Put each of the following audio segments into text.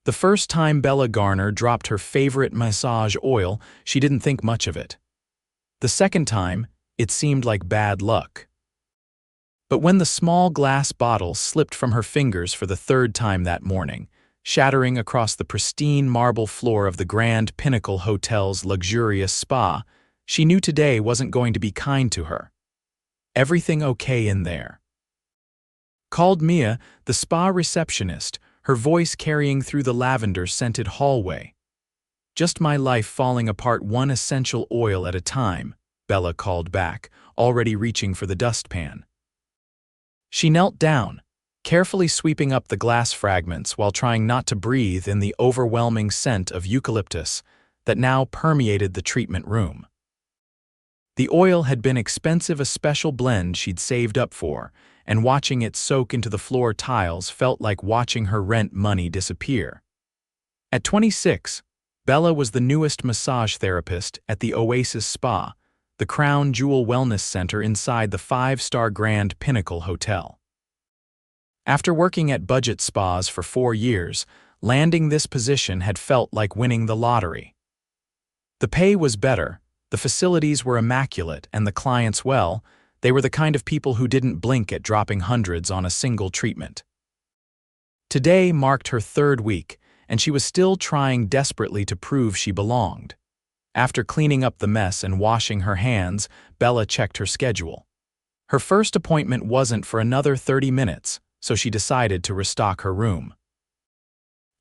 The first time Bella Garner dropped her favorite massage oil, she didn't think much of it. The second time, it seemed like bad luck. But when the small glass bottle slipped from her fingers for the third time that morning, shattering across the pristine marble floor of the Grand Pinnacle Hotel's luxurious spa, she knew today wasn't going to be kind to her. "Everything okay in there?" called Mia, the spa receptionist, her voice carrying through the lavender-scented hallway. "Just my life falling apart one essential oil at a time," Bella called back, already reaching for the dustpan. She knelt down, carefully sweeping up the glass fragments while trying not to breathe in the overwhelming scent of eucalyptus that now permeated the treatment room. The oil had been expensive, a special blend she'd saved up for, and watching it soak into the floor tiles felt like watching her rent money disappear. At 26, Bella was the newest massage therapist at the Oasis Spa, the crown jewel wellness center inside the five-star Grand Pinnacle Hotel. After working at budget spas for 4 years, landing this position had felt like winning the lottery. The pay was better, the facilities were immaculate, and the clients, well, they were the kind of people who didn't blink at dropping hundreds on a single treatment. Today marked her 3rd week, and she was still trying desperately to prove she belonged. After cleaning up the mess and washing her hands, Bella checked her schedule. Her first appointment wasn't for another 30 minutes, so she decided to restock her room.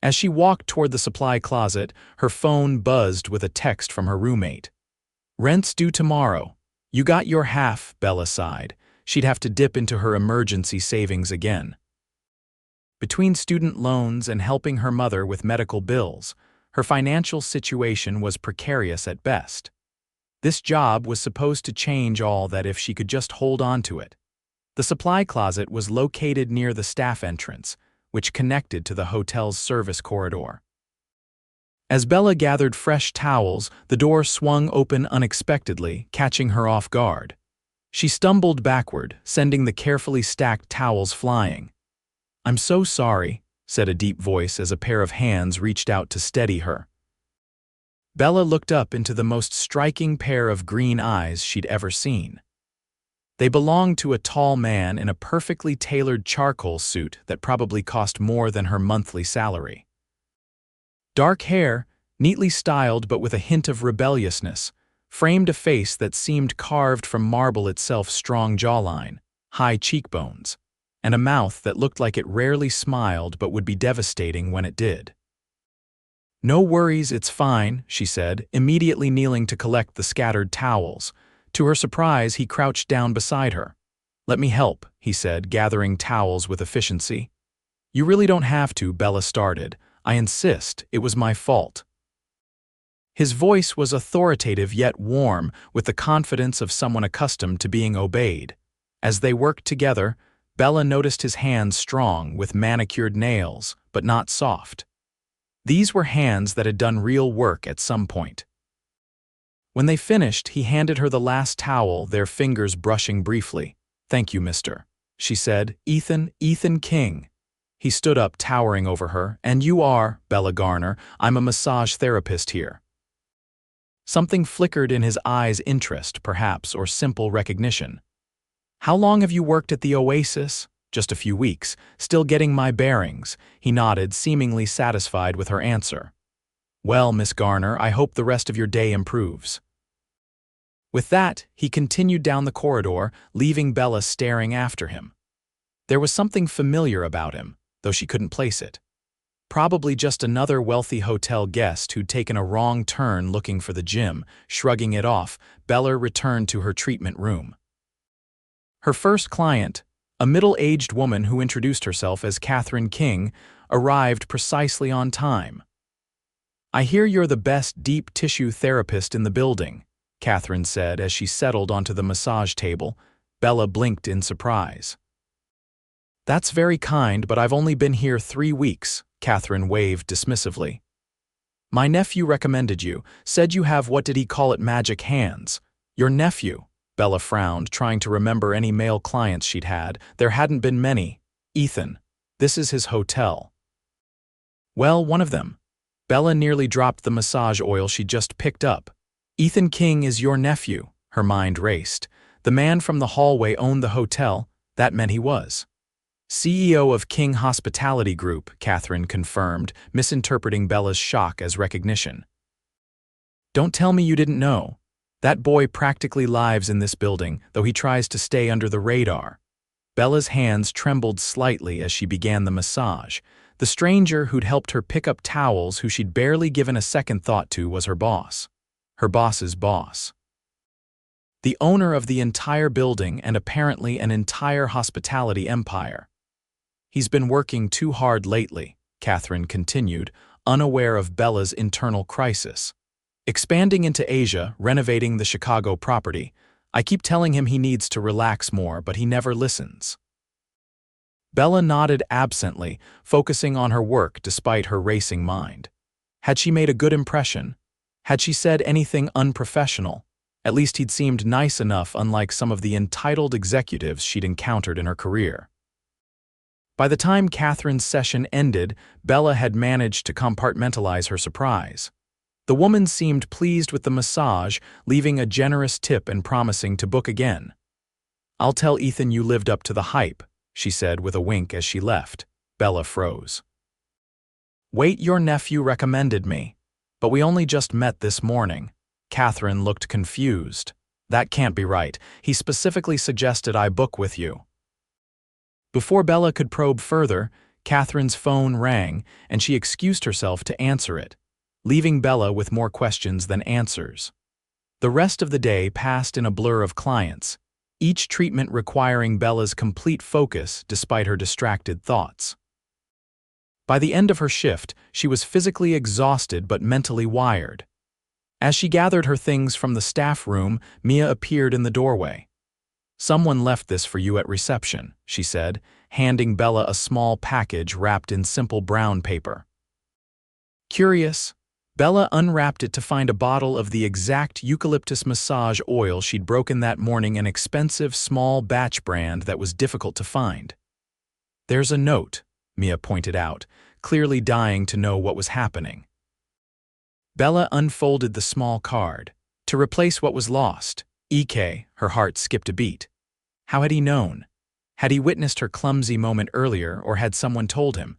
As she walked toward the supply closet, her phone buzzed with a text from her roommate. "Rent's due tomorrow. You got your half," Bella sighed. She'd have to dip into her emergency savings again. Between student loans and helping her mother with medical bills, her financial situation was precarious at best. This job was supposed to change all that if she could just hold on to it. The supply closet was located near the staff entrance, which connected to the hotel's service corridor. As Bella gathered fresh towels, the door swung open unexpectedly, catching her off guard. She stumbled backward, sending the carefully stacked towels flying. "I'm so sorry," said a deep voice as a pair of hands reached out to steady her. Bella looked up into the most striking pair of green eyes she'd ever seen. They belonged to a tall man in a perfectly tailored charcoal suit that probably cost more than her monthly salary. Dark hair, neatly styled but with a hint of rebelliousness, framed a face that seemed carved from marble itself, strong jawline, high cheekbones, and a mouth that looked like it rarely smiled but would be devastating when it did. "No worries, it's fine," she said, immediately kneeling to collect the scattered towels. To her surprise, he crouched down beside her. "Let me help," he said, gathering towels with efficiency. "You really don't have to," Bella started. "I insist, it was my fault." His voice was authoritative yet warm, with the confidence of someone accustomed to being obeyed. As they worked together, Bella noticed his hands strong, with manicured nails, but not soft. These were hands that had done real work at some point. When they finished, he handed her the last towel, their fingers brushing briefly. "Thank you, mister," she said. Ethan King." He stood up, towering over her. "And you are?" "Bella Garner. I'm a massage therapist here." Something flickered in his eyes, interest, perhaps, or simple recognition. "How long have you worked at the Oasis?" "Just a few weeks. Still getting my bearings." He nodded, seemingly satisfied with her answer. "Well, Miss Garner, I hope the rest of your day improves." With that, he continued down the corridor, leaving Bella staring after him. There was something familiar about him, though she couldn't place it. Probably just another wealthy hotel guest who'd taken a wrong turn looking for the gym. Shrugging it off, Bella returned to her treatment room. Her first client, a middle-aged woman who introduced herself as Catherine King, arrived precisely on time. "I hear you're the best deep tissue therapist in the building," Catherine said as she settled onto the massage table. Bella blinked in surprise. "That's very kind, but I've only been here 3 weeks, Catherine waved dismissively. "My nephew recommended you, said you have what did he call it, magic hands." "Your nephew?" Bella frowned, trying to remember any male clients she'd had. There hadn't been many. "Ethan. This is his hotel." Well, one of them. Bella nearly dropped the massage oil she just picked up. Ethan King is your nephew, her mind raced. The man from the hallway owned the hotel, that meant he was. CEO of King Hospitality Group, Catherine confirmed, misinterpreting Bella's shock as recognition. Don't tell me you didn't know. That boy practically lives in this building, though he tries to stay under the radar. Bella's hands trembled slightly as she began the massage. The stranger who'd helped her pick up towels who she'd barely given a second thought to was her boss. Her boss's boss. The owner of the entire building and apparently an entire hospitality empire. He's been working too hard lately, Catherine continued, unaware of Bella's internal crisis. Expanding into Asia, renovating the Chicago property. I keep telling him he needs to relax more, but he never listens. Bella nodded absently, focusing on her work despite her racing mind. Had she made a good impression? Had she said anything unprofessional? At least he'd seemed nice enough, unlike some of the entitled executives she'd encountered in her career. By the time Catherine's session ended, Bella had managed to compartmentalize her surprise. The woman seemed pleased with the massage, leaving a generous tip and promising to book again. "I'll tell Ethan you lived up to the hype," she said with a wink as she left. Bella froze. "Wait, your nephew recommended me. But we only just met this morning." Catherine looked confused. "That can't be right. He specifically suggested I book with you." Before Bella could probe further, Catherine's phone rang, and she excused herself to answer it, leaving Bella with more questions than answers. The rest of the day passed in a blur of clients, each treatment requiring Bella's complete focus despite her distracted thoughts. By the end of her shift, she was physically exhausted but mentally wired. As she gathered her things from the staff room, Mia appeared in the doorway. "Someone left this for you at reception," she said, handing Bella a small package wrapped in simple brown paper. Curious, Bella unwrapped it to find a bottle of the exact eucalyptus massage oil she'd broken that morning, an expensive small batch brand that was difficult to find. "There's a note," Mia pointed out, clearly dying to know what was happening. Bella unfolded the small card. To replace what was lost. EK, her heart skipped a beat. How had he known? Had he witnessed her clumsy moment earlier, or had someone told him?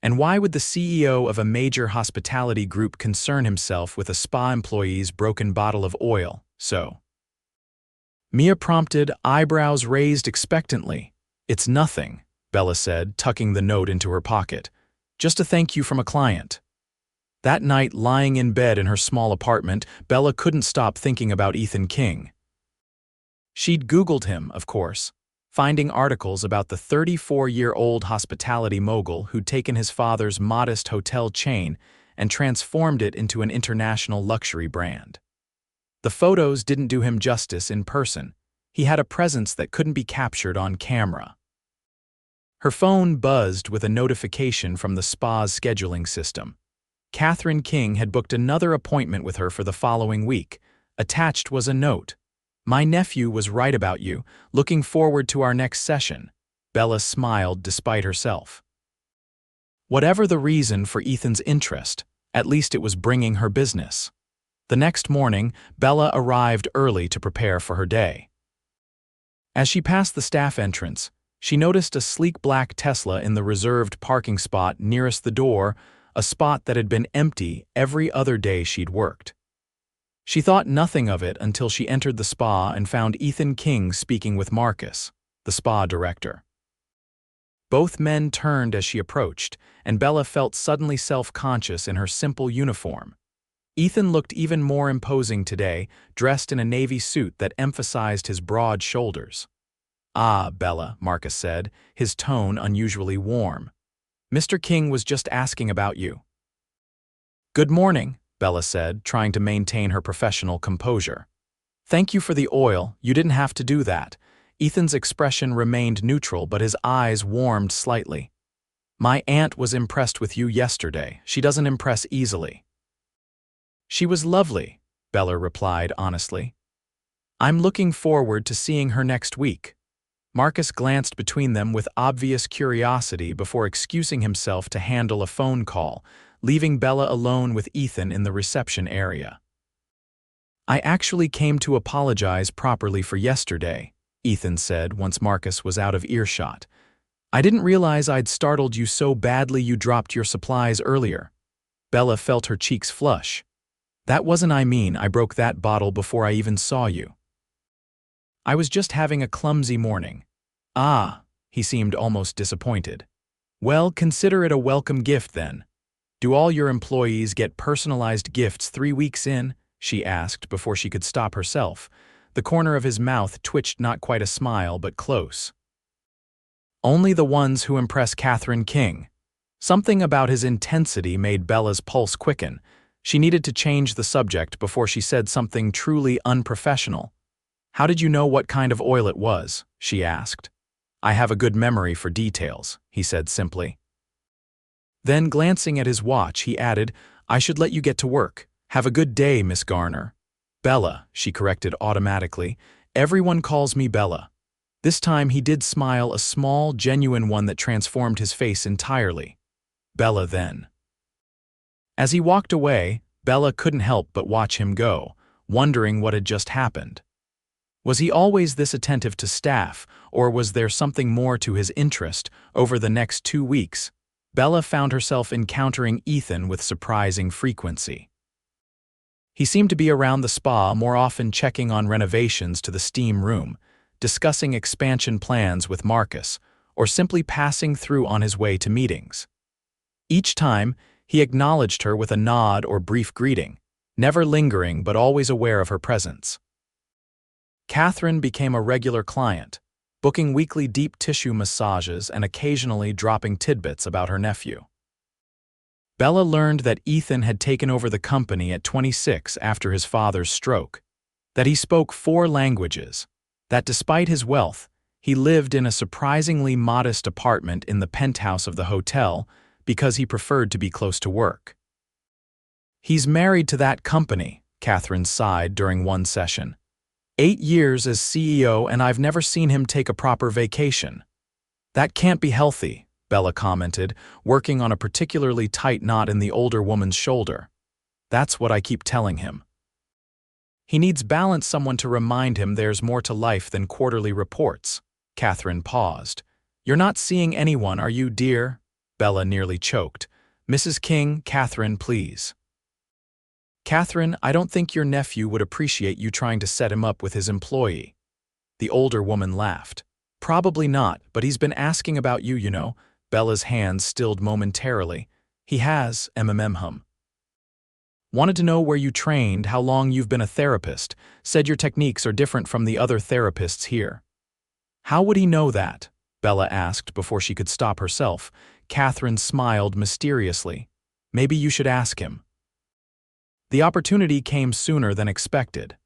And why would the CEO of a major hospitality group concern himself with a spa employee's broken bottle of oil? Mia prompted, eyebrows raised expectantly. "It's nothing," Bella said, tucking the note into her pocket. "Just a thank you from a client." That night, lying in bed in her small apartment, Bella couldn't stop thinking about Ethan King. She'd Googled him, of course, finding articles about the 34-year-old hospitality mogul who'd taken his father's modest hotel chain and transformed it into an international luxury brand. The photos didn't do him justice in person. He had a presence that couldn't be captured on camera. Her phone buzzed with a notification from the spa's scheduling system. Catherine King had booked another appointment with her for the following week. Attached was a note. "My nephew was right about you. Looking forward to our next session." Bella smiled despite herself. Whatever the reason for Ethan's interest, at least it was bringing her business. The next morning, Bella arrived early to prepare for her day. As she passed the staff entrance, she noticed a sleek black Tesla in the reserved parking spot nearest the door, a spot that had been empty every other day she'd worked. She thought nothing of it until she entered the spa and found Ethan King speaking with Marcus, the spa director. Both men turned as she approached, and Bella felt suddenly self-conscious in her simple uniform. Ethan looked even more imposing today, dressed in a navy suit that emphasized his broad shoulders. "Ah, Bella," Marcus said, his tone unusually warm. "Mr. King was just asking about you." "Good morning," Bella said, trying to maintain her professional composure. "Thank you for the oil. You didn't have to do that." Ethan's expression remained neutral, but his eyes warmed slightly. "My aunt was impressed with you yesterday. She doesn't impress easily." "She was lovely," Bella replied honestly. "I'm looking forward to seeing her next week." Marcus glanced between them with obvious curiosity before excusing himself to handle a phone call, leaving Bella alone with Ethan in the reception area. "I actually came to apologize properly for yesterday," Ethan said once Marcus was out of earshot. "I didn't realize I'd startled you so badly you dropped your supplies earlier." Bella felt her cheeks flush. "That wasn't I mean, I broke that bottle before I even saw you. I was just having a clumsy morning." "Ah," he seemed almost disappointed. "Well, consider it a welcome gift then. Do all your employees get personalized gifts 3 weeks in?" she asked before she could stop herself. The corner of his mouth twitched, not quite a smile, but close. "Only the ones who impress Catherine King." Something about his intensity made Bella's pulse quicken. She needed to change the subject before she said something truly unprofessional. "How did you know what kind of oil it was?" she asked. "I have a good memory for details," he said simply. Then, glancing at his watch, he added, "I should let you get to work. Have a good day, Miss Garner." "Bella," she corrected automatically. "Everyone calls me Bella." This time he did smile, a small, genuine one that transformed his face entirely. "Bella, then." As he walked away, Bella couldn't help but watch him go, wondering what had just happened. Was he always this attentive to staff, or was there something more to his interest? Over the next 2 weeks, Bella found herself encountering Ethan with surprising frequency. He seemed to be around the spa more often, checking on renovations to the steam room, discussing expansion plans with Marcus, or simply passing through on his way to meetings. Each time, he acknowledged her with a nod or brief greeting, never lingering but always aware of her presence. Catherine became a regular client, booking weekly deep tissue massages and occasionally dropping tidbits about her nephew. Bella learned that Ethan had taken over the company at 26 after his father's stroke, that he spoke 4 languages, that despite his wealth, he lived in a surprisingly modest apartment in the penthouse of the hotel because he preferred to be close to work. "He's married to that company," Catherine sighed during one session. 8 years as CEO, and I've never seen him take a proper vacation." "That can't be healthy," Bella commented, working on a particularly tight knot in the older woman's shoulder. "That's what I keep telling him. He needs balance, someone to remind him there's more to life than quarterly reports." Catherine paused. "You're not seeing anyone, are you, dear?" Bella nearly choked. "Mrs. King, Catherine, please." "Catherine, I don't think your nephew would appreciate you trying to set him up with his employee." The older woman laughed. "Probably not, but he's been asking about you, you know." Bella's hands stilled momentarily. "He has, hum. Wanted to know where you trained, how long you've been a therapist, said your techniques are different from the other therapists here." "How would he know that?" Bella asked before she could stop herself. Catherine smiled mysteriously. "Maybe you should ask him." The opportunity came sooner than expected.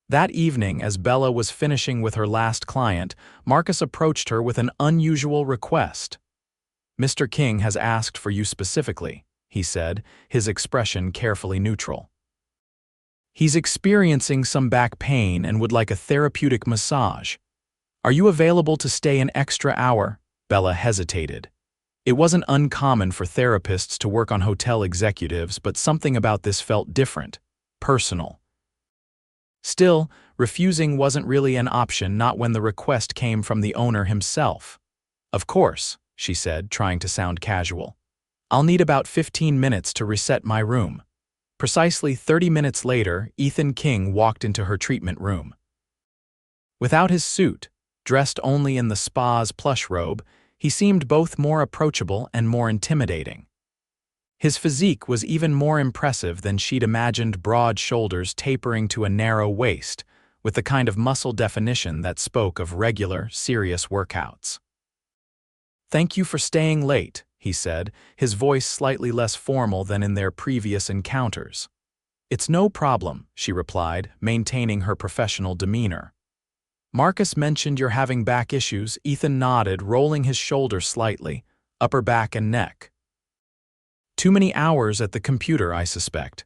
That evening, as Bella was finishing with her last client, Marcus approached her with an unusual request. "Mr. King has asked for you specifically," he said, his expression carefully neutral. "He's experiencing some back pain and would like a therapeutic massage. Are you available to stay an extra hour?" Bella hesitated. It wasn't uncommon for therapists to work on hotel executives, but something about this felt different, personal. Still, refusing wasn't really an option, not when the request came from the owner himself. "Of course," she said, trying to sound casual. "I'll need about 15 minutes to reset my room." Precisely 30 minutes later, Ethan King walked into her treatment room. Without his suit, dressed only in the spa's plush robe, he seemed both more approachable and more intimidating. His physique was even more impressive than she'd imagined, broad shoulders tapering to a narrow waist, with the kind of muscle definition that spoke of regular, serious workouts. "Thank you for staying late," he said, his voice slightly less formal than in their previous encounters. "It's no problem," she replied, maintaining her professional demeanor. "Marcus mentioned you're having back issues." Ethan nodded, rolling his shoulders slightly, upper back and neck. "Too many hours at the computer, I suspect."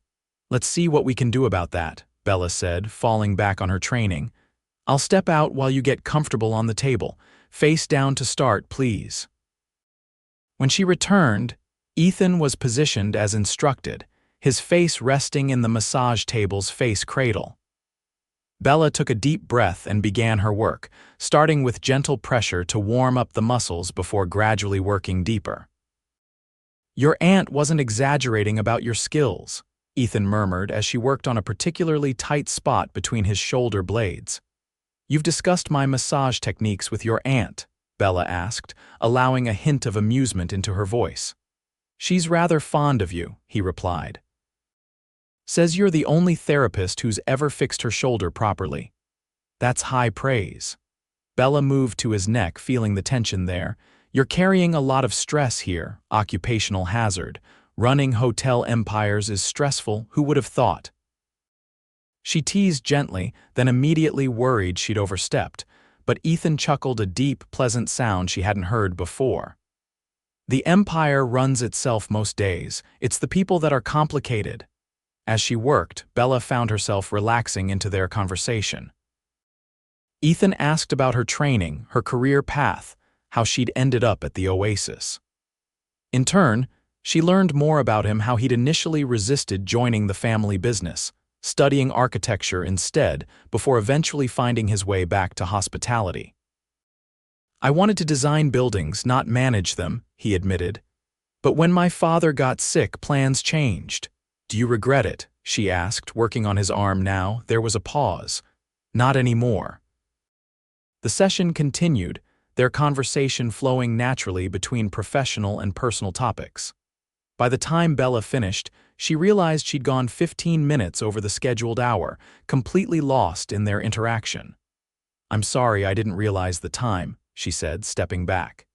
"Let's see what we can do about that," Bella said, falling back on her training. "I'll step out while you get comfortable on the table." Face down to start, please." When she returned, Ethan was positioned as instructed, his face resting in the massage table's face cradle. Bella took a deep breath and began her work, starting with gentle pressure to warm up the muscles before gradually working deeper. "Your aunt wasn't exaggerating about your skills," Ethan murmured as she worked on a particularly tight spot between his shoulder blades. "You've discussed my massage techniques with your aunt?" Bella asked, allowing a hint of amusement into her voice. "She's rather fond of you," he replied. "Says you're the only therapist who's ever fixed her shoulder properly." "That's high praise." Bella moved to his neck, feeling the tension there. "You're carrying a lot of stress here, occupational hazard. Running hotel empires is stressful, who would have thought?" She teased gently, then immediately worried she'd overstepped, but Ethan chuckled a deep, pleasant sound she hadn't heard before. "The empire runs itself most days. It's the people that are complicated." As she worked, Bella found herself relaxing into their conversation. Ethan asked about her training, her career path, how she'd ended up at the Oasis. In turn, she learned more about him, how he'd initially resisted joining the family business, studying architecture instead, before eventually finding his way back to hospitality. "I wanted to design buildings, not manage them," he admitted. "But when my father got sick, plans changed." "Do you regret it?" she asked, working on his arm now. There was a pause. "Not anymore." The session continued, their conversation flowing naturally between professional and personal topics. By the time Bella finished, she realized she'd gone 15 minutes over the scheduled hour, completely lost in their interaction. "I'm sorry I didn't realize the time," she said, stepping back.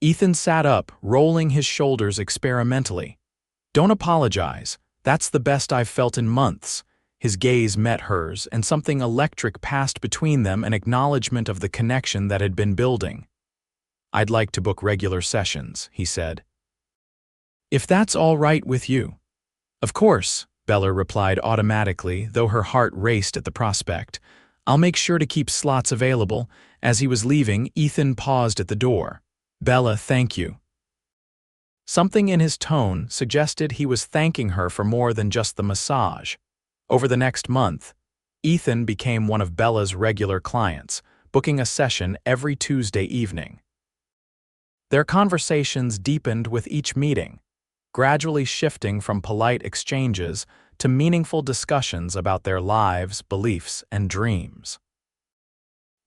Ethan sat up, rolling his shoulders experimentally. "Don't apologize. That's the best I've felt in months." His gaze met hers, and something electric passed between them, an acknowledgement of the connection that had been building. "I'd like to book regular sessions," he said. "If that's all right with you." "Of course," Bella replied automatically, though her heart raced at the prospect. "I'll make sure to keep slots available." As he was leaving, Ethan paused at the door. "Bella, thank you." Something in his tone suggested he was thanking her for more than just the massage. Over the next month, Ethan became one of Bella's regular clients, booking a session every Tuesday evening. Their conversations deepened with each meeting, gradually shifting from polite exchanges to meaningful discussions about their lives, beliefs, and dreams.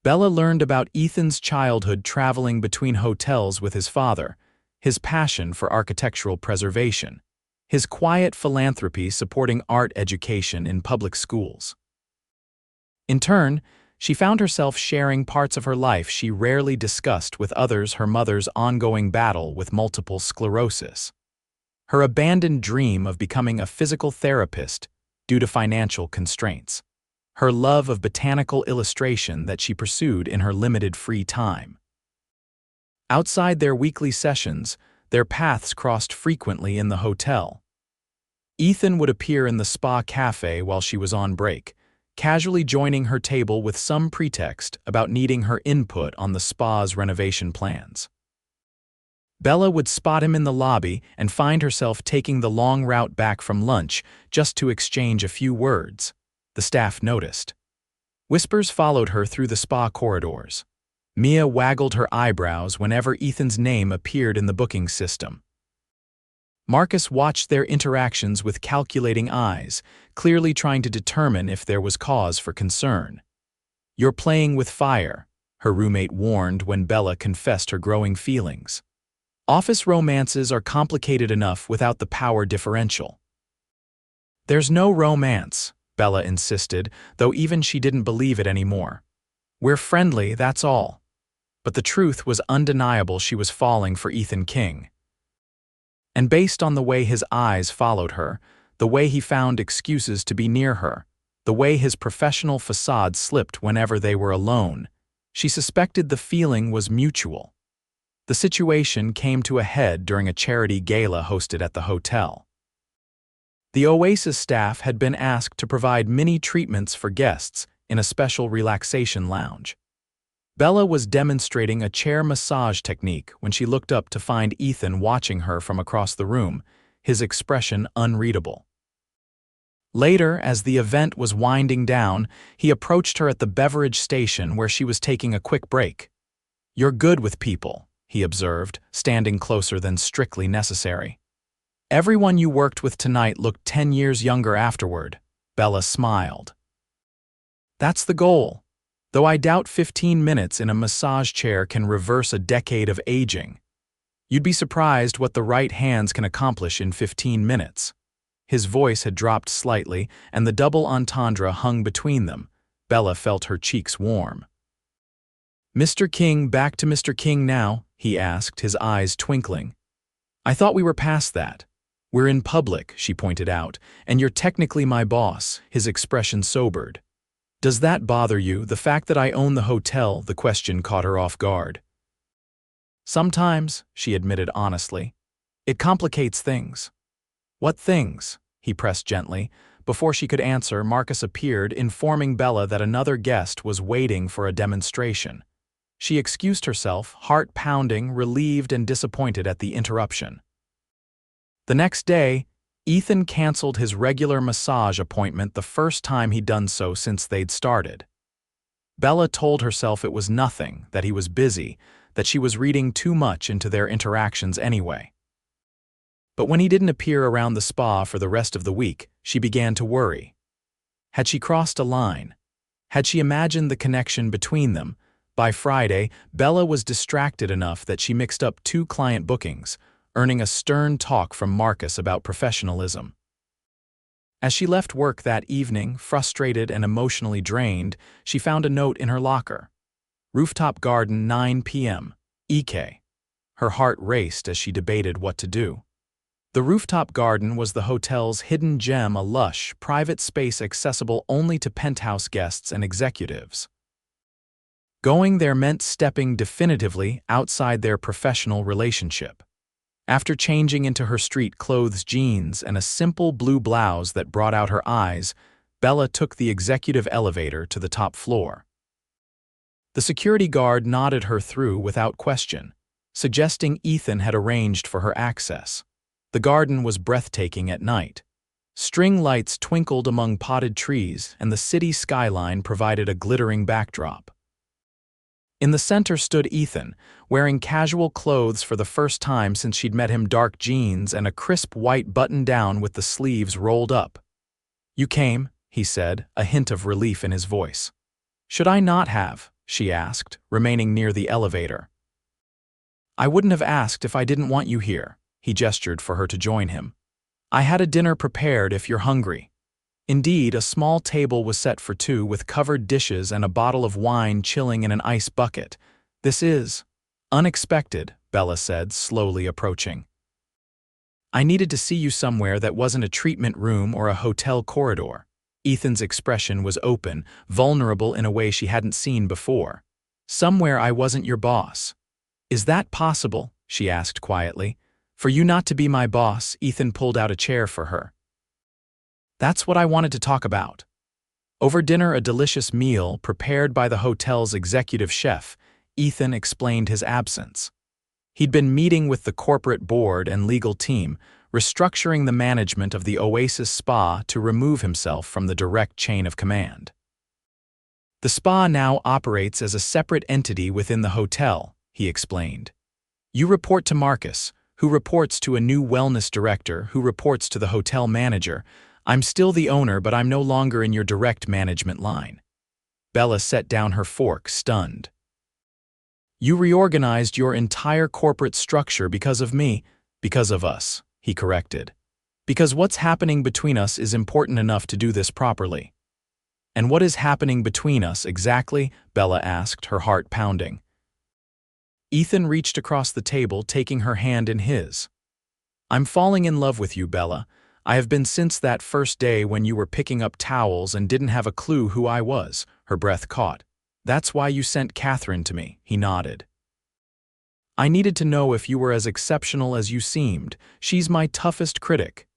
Bella learned about Ethan's childhood traveling between hotels with his father, his passion for architectural preservation, his quiet philanthropy supporting art education in public schools. In turn, she found herself sharing parts of her life she rarely discussed with others: her mother's ongoing battle with multiple sclerosis, her abandoned dream of becoming a physical therapist due to financial constraints, her love of botanical illustration that she pursued in her limited free time. Outside their weekly sessions, their paths crossed frequently in the hotel. Ethan would appear in the spa cafe while she was on break, casually joining her table with some pretext about needing her input on the spa's renovation plans. Bella would spot him in the lobby and find herself taking the long route back from lunch just to exchange a few words. The staff noticed. Whispers followed her through the spa corridors. Mia waggled her eyebrows whenever Ethan's name appeared in the booking system. Marcus watched their interactions with calculating eyes, clearly trying to determine if there was cause for concern. "You're playing with fire," her roommate warned when Bella confessed her growing feelings. "Office romances are complicated enough without the power differential." "There's no romance," Bella insisted, though even she didn't believe it anymore. "We're friendly, that's all." But the truth was undeniable: she was falling for Ethan King. And based on the way his eyes followed her, the way he found excuses to be near her, the way his professional facade slipped whenever they were alone, she suspected the feeling was mutual. The situation came to a head during a charity gala hosted at the hotel. The Oasis staff had been asked to provide mini treatments for guests in a special relaxation lounge. Bella was demonstrating a chair massage technique when she looked up to find Ethan watching her from across the room, his expression unreadable. Later, as the event was winding down, he approached her at the beverage station where she was taking a quick break. "You're good with people," he observed, standing closer than strictly necessary. "Everyone you worked with tonight looked 10 years younger afterward." Bella smiled. "That's the goal. Though I doubt 15 minutes in a massage chair can reverse a decade of aging. You'd be surprised what the right hands can accomplish in 15 minutes. His voice had dropped slightly, and the double entendre hung between them. Bella felt her cheeks warm. "Mr. King back to Mr. King now?" he asked, his eyes twinkling. "I thought we were past that." "We're in public," she pointed out, "and you're technically my boss," his expression sobered. "Does that bother you, the fact that I own the hotel?" The question caught her off guard. "Sometimes," she admitted honestly. "It complicates things." "What things?" he pressed gently. Before she could answer, Marcus appeared, informing Bella that another guest was waiting for a demonstration. She excused herself, heart pounding, relieved and disappointed at the interruption. The next day, Ethan canceled his regular massage appointment, the first time he'd done so since they'd started. Bella told herself it was nothing, that he was busy, that she was reading too much into their interactions anyway. But when he didn't appear around the spa for the rest of the week, she began to worry. Had she crossed a line? Had she imagined the connection between them? By Friday, Bella was distracted enough that she mixed up 2 client bookings, earning a stern talk from Marcus about professionalism. As she left work that evening, frustrated and emotionally drained, she found a note in her locker. "Rooftop garden, 9 p.m. EK." Her heart raced as she debated what to do. The rooftop garden was the hotel's hidden gem, a lush, private space accessible only to penthouse guests and executives. Going there meant stepping definitively outside their professional relationship. After changing into her street-clothes jeans and a simple blue blouse that brought out her eyes, Bella took the executive elevator to the top floor. The security guard nodded her through without question, suggesting Ethan had arranged for her access. The garden was breathtaking at night. String lights twinkled among potted trees, and the city skyline provided a glittering backdrop. In the center stood Ethan, wearing casual clothes for the first time since she'd met him, dark jeans and a crisp white button-down with the sleeves rolled up. "You came," he said, a hint of relief in his voice. "Should I not have?" she asked, remaining near the elevator. "I wouldn't have asked if I didn't want you here," he gestured for her to join him. "I had a dinner prepared if you're hungry." Indeed, a small table was set for 2 with covered dishes and a bottle of wine chilling in an ice bucket. "This is unexpected," Bella said, slowly approaching. "I needed to see you somewhere that wasn't a treatment room or a hotel corridor." Ethan's expression was open, vulnerable in a way she hadn't seen before. "Somewhere I wasn't your boss." "Is that possible?" she asked quietly. "For you not to be my boss?" Ethan pulled out a chair for her. "That's what I wanted to talk about." Over dinner, a delicious meal prepared by the hotel's executive chef, Ethan explained his absence. He'd been meeting with the corporate board and legal team, restructuring the management of the Oasis Spa to remove himself from the direct chain of command. "The spa now operates as a separate entity within the hotel," he explained. "You report to Marcus, who reports to a new wellness director, who reports to the hotel manager. I'm still the owner, but I'm no longer in your direct management line." Bella set down her fork, stunned. "You reorganized your entire corporate structure because of me." "Because of us," he corrected. "Because what's happening between us is important enough to do this properly." "And what is happening between us exactly?" Bella asked, her heart pounding. Ethan reached across the table, taking her hand in his. "I'm falling in love with you, Bella. I have been since that first day when you were picking up towels and didn't have a clue who I was." Her breath caught. "That's why you sent Catherine to me," he nodded. "I needed to know if you were as exceptional as you seemed. She's my toughest critic."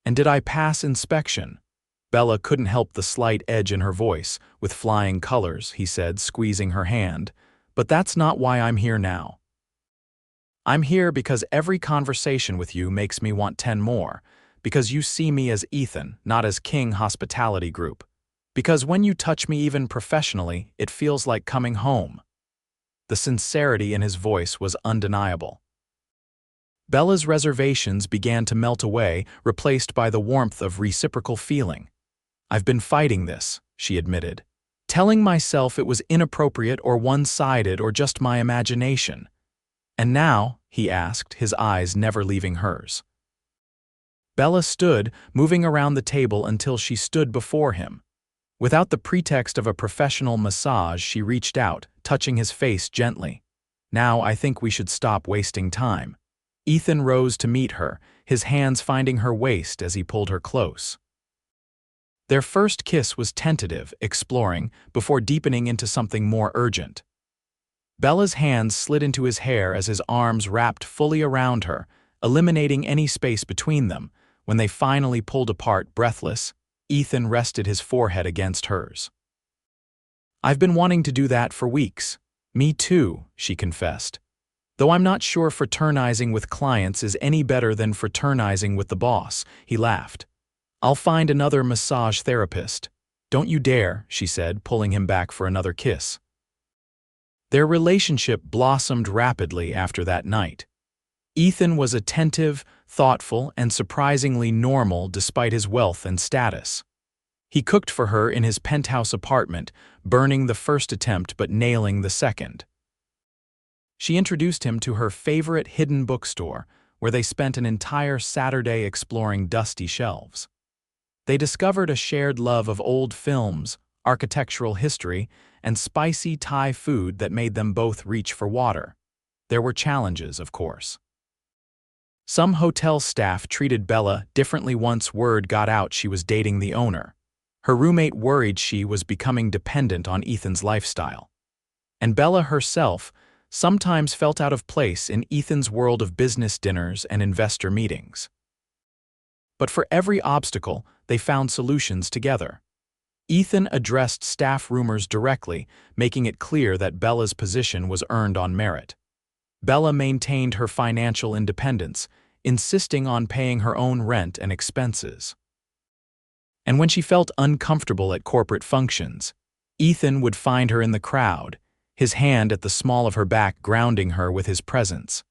"And did I pass inspection?" Bella couldn't help the slight edge in her voice. "With flying colors," he said, squeezing her hand. But that's not why I'm here now. I'm here because every conversation with you makes me want 10 more, because you see me as Ethan, not as King Hospitality Group. Because when you touch me even professionally, it feels like coming home. The sincerity in his voice was undeniable. Bella's reservations began to melt away, replaced by the warmth of reciprocal feeling. I've been fighting this, she admitted, telling myself it was inappropriate or one-sided or just my imagination. And now, he asked, his eyes never leaving hers. Bella stood, moving around the table until she stood before him. Without the pretext of a professional massage, she reached out, touching his face gently. Now I think we should stop wasting time. Ethan rose to meet her, his hands finding her waist as he pulled her close. Their first kiss was tentative, exploring, before deepening into something more urgent. Bella's hands slid into his hair as his arms wrapped fully around her, eliminating any space between them. When they finally pulled apart, breathless, Ethan rested his forehead against hers. I've been wanting to do that for weeks. Me too, she confessed. Though I'm not sure fraternizing with clients is any better than fraternizing with the boss, he laughed. I'll find another massage therapist. Don't you dare, she said, pulling him back for another kiss. Their relationship blossomed rapidly after that night. Ethan was attentive, thoughtful, and surprisingly normal despite his wealth and status. He cooked for her in his penthouse apartment, burning the first attempt but nailing the second. She introduced him to her favorite hidden bookstore, where they spent an entire Saturday exploring dusty shelves. They discovered a shared love of old films, architectural history, and spicy Thai food that made them both reach for water. There were challenges, of course. Some hotel staff treated Bella differently once word got out she was dating the owner. Her roommate worried she was becoming dependent on Ethan's lifestyle. And Bella herself sometimes felt out of place in Ethan's world of business dinners and investor meetings. But for every obstacle, they found solutions together. Ethan addressed staff rumors directly, making it clear that Bella's position was earned on merit. Bella maintained her financial independence, insisting on paying her own rent and expenses. And when she felt uncomfortable at corporate functions, Ethan would find her in the crowd, his hand at the small of her back grounding her with his presence.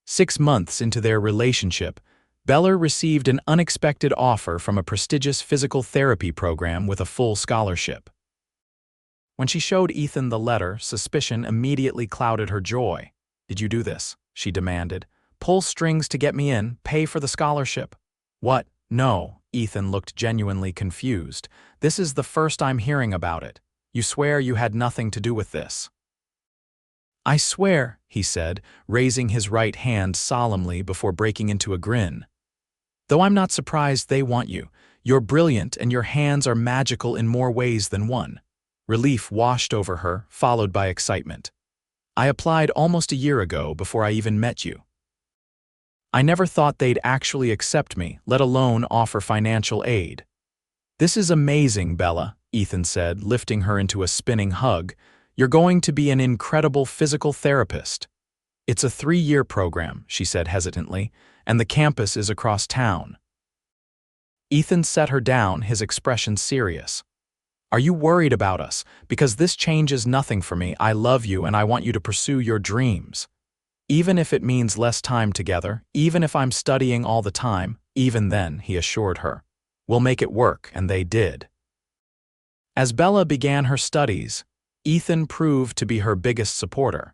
6 months into their relationship, Bella received an unexpected offer from a prestigious physical therapy program with a full scholarship. When she showed Ethan the letter, suspicion immediately clouded her joy. "Did you do this?" she demanded. "Pull strings to get me in, pay for the scholarship." "What? No." Ethan looked genuinely confused. "This is the first I'm hearing about it. You swear you had nothing to do with this?" "I swear," he said, raising his right hand solemnly before breaking into a grin. "Though I'm not surprised they want you. You're brilliant and your hands are magical in more ways than one." Relief washed over her, followed by excitement. "I applied almost a year ago before I even met you. I never thought they'd actually accept me, let alone offer financial aid." "This is amazing, Bella," Ethan said, lifting her into a spinning hug. "You're going to be an incredible physical therapist." "It's a 3-year program," she said hesitantly, "and the campus is across town." Ethan set her down, his expression serious. "Are you worried about us? Because this changes nothing for me. I love you and I want you to pursue your dreams. Even if it means less time together, even if I'm studying all the time, even then," he assured her. "We'll make it work," and they did. As Bella began her studies, Ethan proved to be her biggest supporter.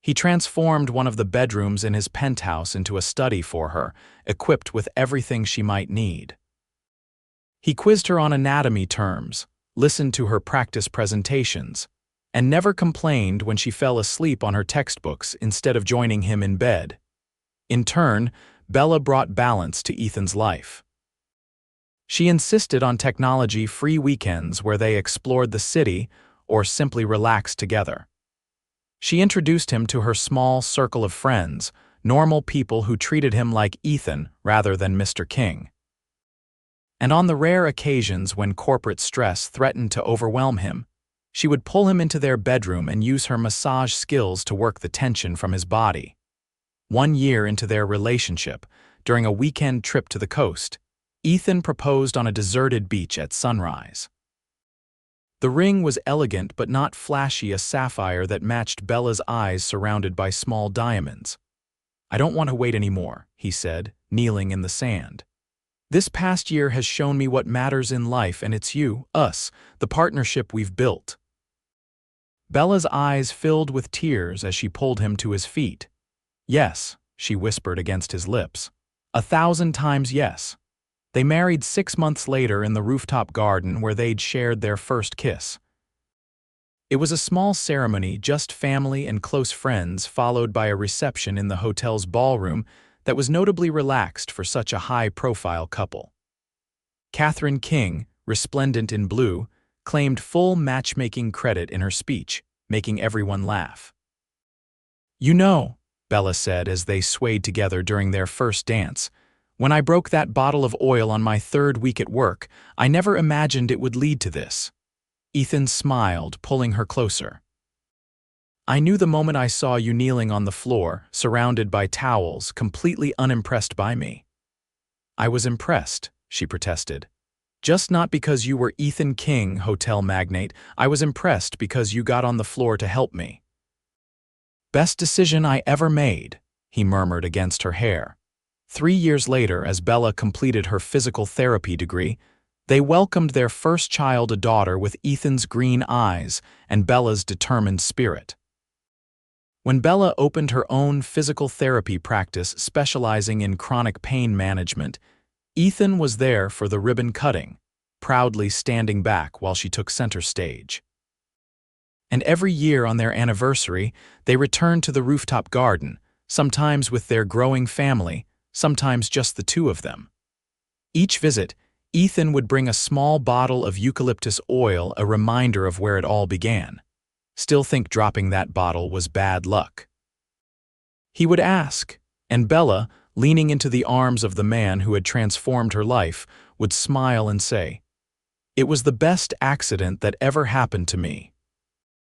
He transformed one of the bedrooms in his penthouse into a study for her, equipped with everything she might need. He quizzed her on anatomy terms, listened to her practice presentations, and never complained when she fell asleep on her textbooks instead of joining him in bed. In turn, Bella brought balance to Ethan's life. She insisted on technology-free weekends where they explored the city or simply relaxed together. She introduced him to her small circle of friends, normal people who treated him like Ethan rather than Mr. King. And on the rare occasions when corporate stress threatened to overwhelm him, She would pull him into their bedroom and use her massage skills to work the tension from his body. 1 year into their relationship, during a weekend trip to the coast, Ethan proposed on a deserted beach at sunrise. The ring was elegant but not flashy, a sapphire that matched Bella's eyes surrounded by small diamonds. "I don't want to wait anymore," he said, kneeling in the sand. "This past year has shown me what matters in life, and it's you, us, the partnership we've built." Bella's eyes filled with tears as she pulled him to his feet. "Yes," she whispered against his lips. "1,000 times yes." They married 6 months later in the rooftop garden where they'd shared their first kiss. It was a small ceremony, just family and close friends, followed by a reception in the hotel's ballroom that was notably relaxed for such a high-profile couple. Catherine King, resplendent in blue, claimed full matchmaking credit in her speech, making everyone laugh. "You know," Bella said as they swayed together during their first dance, "when I broke that bottle of oil on my 3rd week at work, I never imagined it would lead to this." Ethan smiled, pulling her closer. "I knew the moment I saw you kneeling on the floor, surrounded by towels, completely unimpressed by me." "I was impressed," she protested. "Just not because you were Ethan King, hotel magnate. I was impressed because you got on the floor to help me." "Best decision I ever made," he murmured against her hair. 3 years later, as Bella completed her physical therapy degree, they welcomed their first child, a daughter, with Ethan's green eyes and Bella's determined spirit. When Bella opened her own physical therapy practice specializing in chronic pain management, Ethan was there for the ribbon cutting, proudly standing back while she took center stage. And every year on their anniversary, they returned to the rooftop garden, sometimes with their growing family, sometimes just the two of them. Each visit, Ethan would bring a small bottle of eucalyptus oil, a reminder of where it all began. "Still think dropping that bottle was bad luck?" he would ask, and Bella, leaning into the arms of the man who had transformed her life, would smile and say, "It was the best accident that ever happened to me."